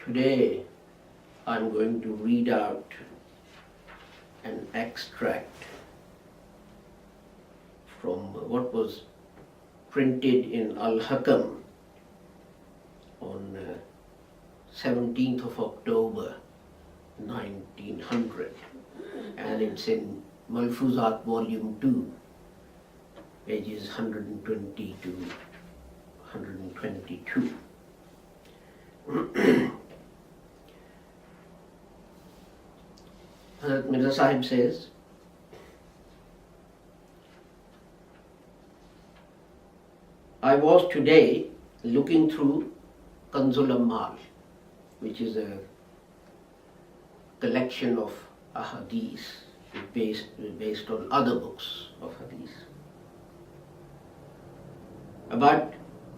Today I'm going to read out an extract from what was printed in Al-Hakam on 17th of October 1900, and it's in Malfuzat volume 2, pages 120 to 122. Hazrat Mirza Sahib says, I was today looking through Amaal, which is a collection of ahadith based on other books of hadith, about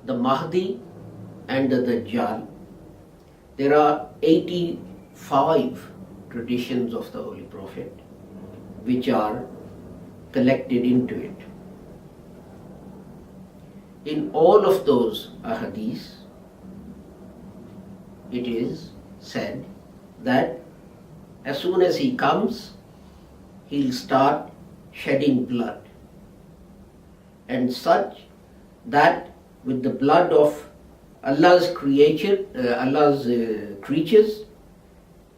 the Mahdi and the Dajjal. There are 85 traditions of the Holy Prophet which are collected into it. In all of those ahadith, it is said that as soon as he comes, he'll start shedding blood, and such that with the blood of Allah's creatures,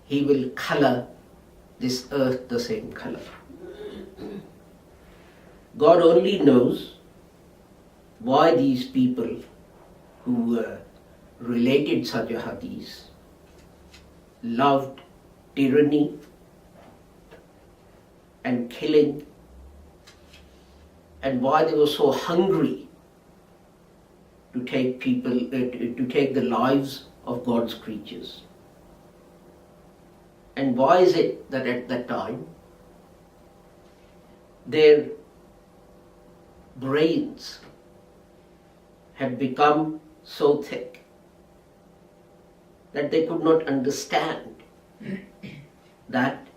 he will color this earth the same color. God only knows why these people who related such a hadith loved tyranny and killing, and why they were so hungry to take the lives of God's creatures. And why is it that at that time their brains had become so thick that they could not understand that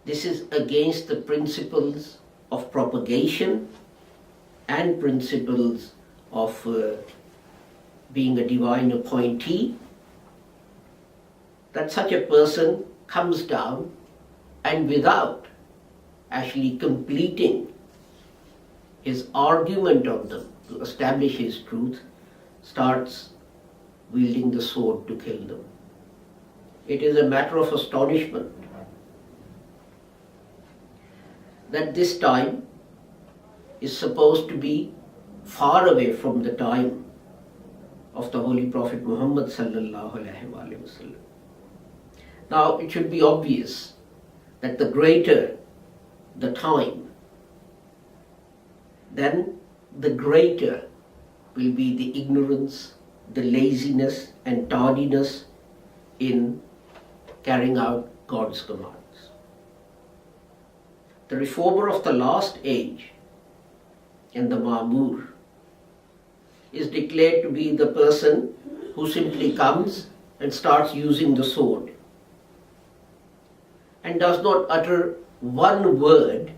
this is against the principles of propagation and principles of being a divine appointee, that such a person comes down and without actually completing his argument on them to establish his truth, starts wielding the sword to kill them. It is a matter of astonishment that this time is supposed to be far away from the time of the Holy Prophet Muhammad sallallahu alaihi wasallam. Now it should be obvious that the greater the time, then the greater will be the ignorance, the laziness and tardiness in carrying out God's commands. The reformer of the last age and the Ma'mur is declared to be the person who simply comes and starts using the sword and does not utter one word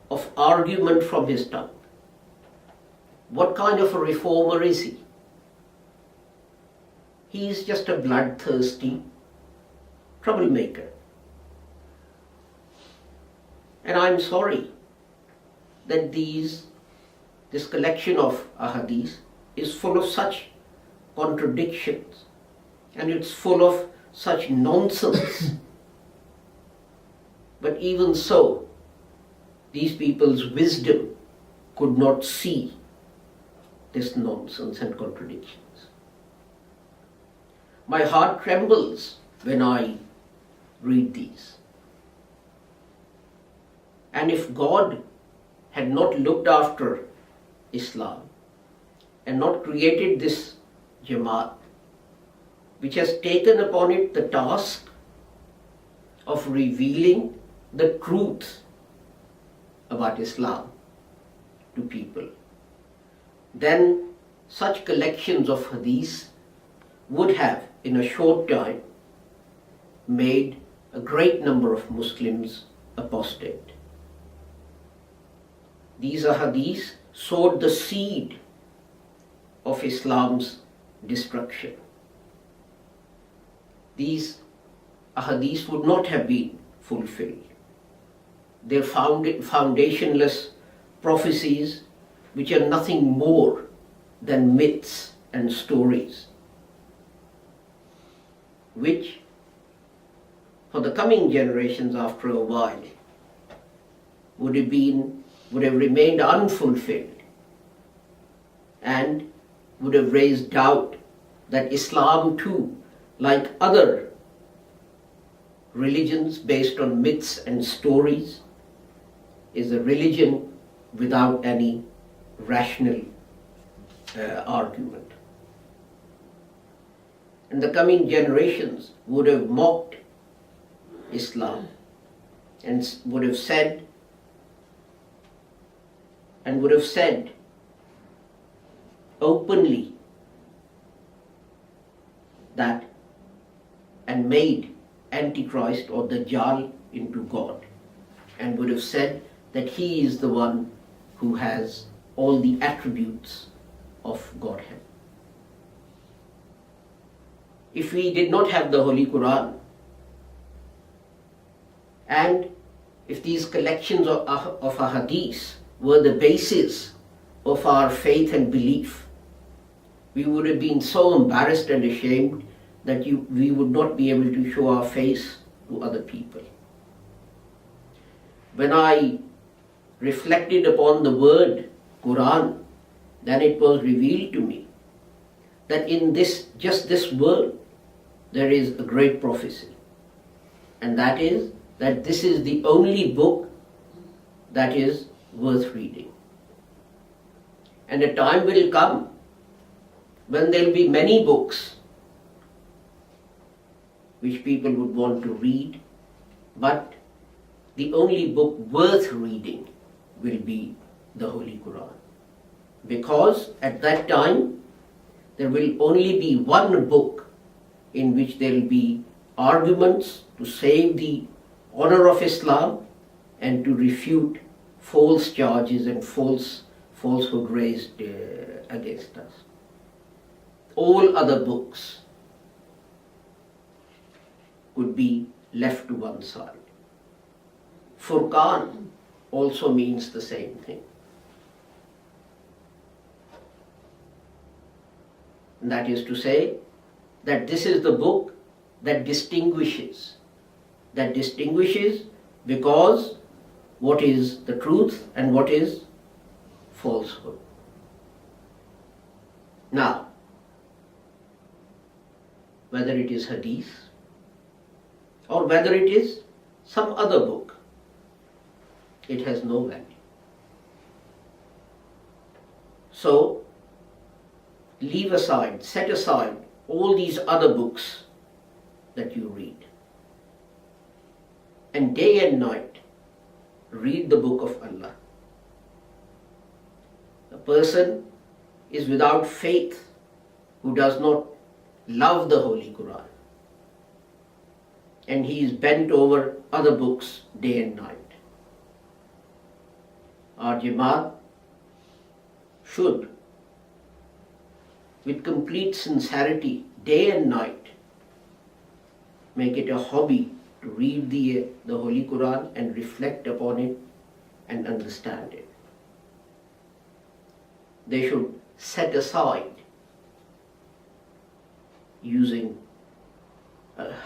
of argument from his tongue. What kind of a reformer is he? He is just a bloodthirsty troublemaker. And I'm sorry that this collection of ahadith is full of such contradictions, and it's full of such nonsense. But even so, these people's wisdom could not see this nonsense and contradictions. My heart trembles when I read these. And if God had not looked after Islam and not created this Jamaat, which has taken upon it the task of revealing the truth about Islam to people, then such collections of hadith would have, in a short time, made a great number of Muslims apostate. These ahadith sowed the seed of Islam's destruction. these ahadith would not have been fulfilled. They're foundationless prophecies which are nothing more than myths and stories, which for the coming generations after a while would have remained unfulfilled and would have raised doubt that Islam too, like other religions based on myths and stories, is a religion without any rational argument. And the coming generations would have mocked Islam and would have said openly that, and made Antichrist or Dajjal into God, and would have said that he is the one who has all the attributes of Godhead. If we did not have the Holy Quran, and if these collections of ahadith were the basis of our faith and belief, we would have been so embarrassed and ashamed that we would not be able to show our face to other people. When I reflected upon the word Quran, then it was revealed to me that in just this world there is a great prophecy, and that is that this is the only book that is worth reading. And a time will come when there will be many books which people would want to read, but the only book worth reading will be the Holy Quran. Because at that time there will only be one book in which there will be arguments to save the honor of Islam and to refute false charges and falsehood raised against us. All other books could be left to one side. Furqan also means the same thing. And that is to say that this is the book that distinguishes because what is the truth and what is falsehood. Now, whether it is hadith or whether it is some other book, it has no value. So, set aside all these other books that you read, and day and night read the book of Allah. A person is without faith who does not love the Holy Quran, and he is bent over other books day and night. Our Jamaat should, with complete sincerity, day and night, make it a hobby to read the Holy Quran and reflect upon it and understand it. They should set aside using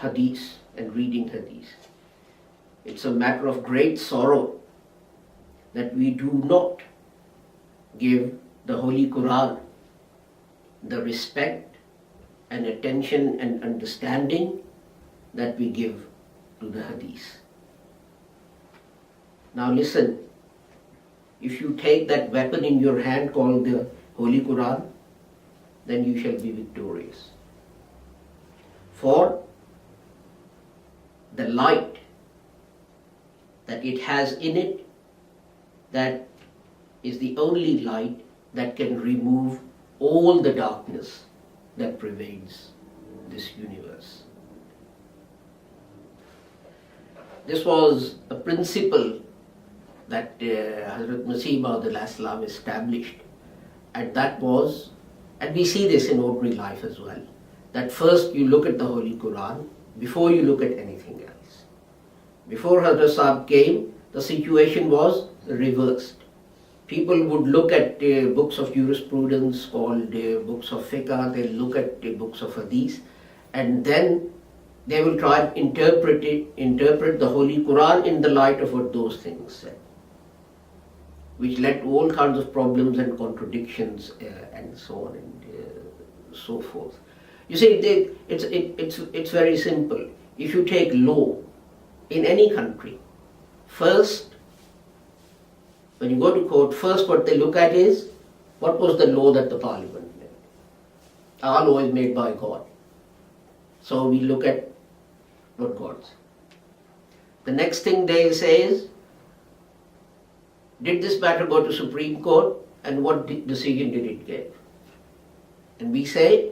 hadith and reading hadith. It's a matter of great sorrow that we do not give the Holy Quran the respect and attention and understanding that we give to the hadith. Now listen, if you take that weapon in your hand called the Holy Quran, then you shall be victorious. For the light that it has in it, that is the only light that can remove all the darkness that pervades this universe. This was a principle that Hazrat Masih Maud established, and that was, and we see this in ordinary life as well, that first you look at the Holy Quran before you look at anything else. Before Hazrat Sahib came, the situation was reversed. People would look at books of jurisprudence called books of fiqh, they'll look at books of hadith, and then they will try and interpret the Holy Quran in the light of what those things said, which led to all kinds of problems and contradictions and so on and so forth. You see, it's very simple. If you take law in any country, first, when you go to court, first what they look at is, what was the law that the parliament made? Our law is made by God. So we look at what God said. The next thing they say is, did this matter go to Supreme Court and what decision did it give? And we say,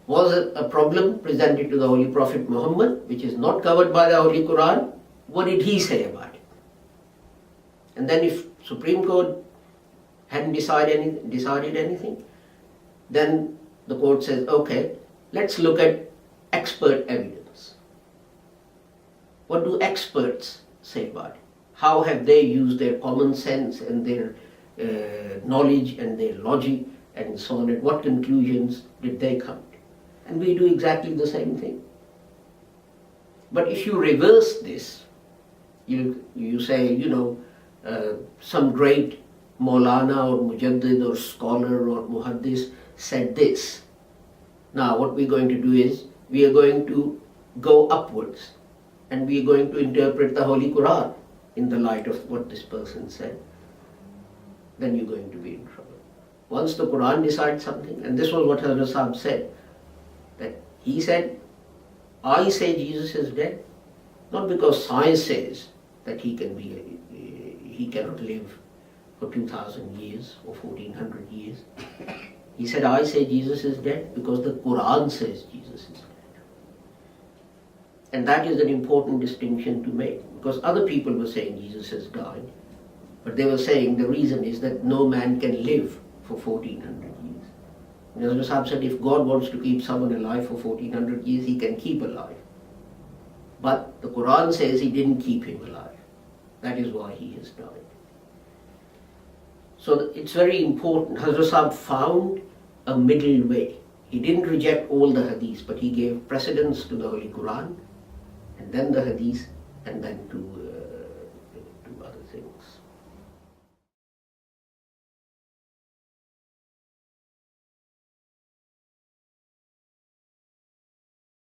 was it a problem presented to the Holy Prophet Muhammad, which is not covered by the Holy Quran? What did he say about it? And then if Supreme Court hadn't decided anything, then the court says, okay, let's look at expert evidence. What do experts say about it? How have they used their common sense and their knowledge and their logic and so on, and what conclusions did they come to? And we do exactly the same thing. But if you reverse this, you say, some great Maulana or Mujaddid or scholar or Muhaddis said this. Now what we're going to do is, we are going to go upwards and we are going to interpret the Holy Quran in the light of what this person said. Then you're going to be in trouble. Once the Quran decides something, and this was what Hazrat Sahib said, that he said, I say Jesus is dead, not because science says that he cannot live for 2000 years or 1400 years. He said, I say Jesus is dead because the Quran says Jesus is dead. And that is an important distinction to make, because other people were saying Jesus has died, but they were saying the reason is that no man can live for 1400 years. And as Sahib said, if God wants to keep someone alive for 1400 years, he can keep alive. But the Quran says he didn't keep him alive. That is why he has died. So it's very important. Hazrat Sahib found a middle way. He didn't reject all the hadiths, but he gave precedence to the Holy Quran, and then the hadith, and then to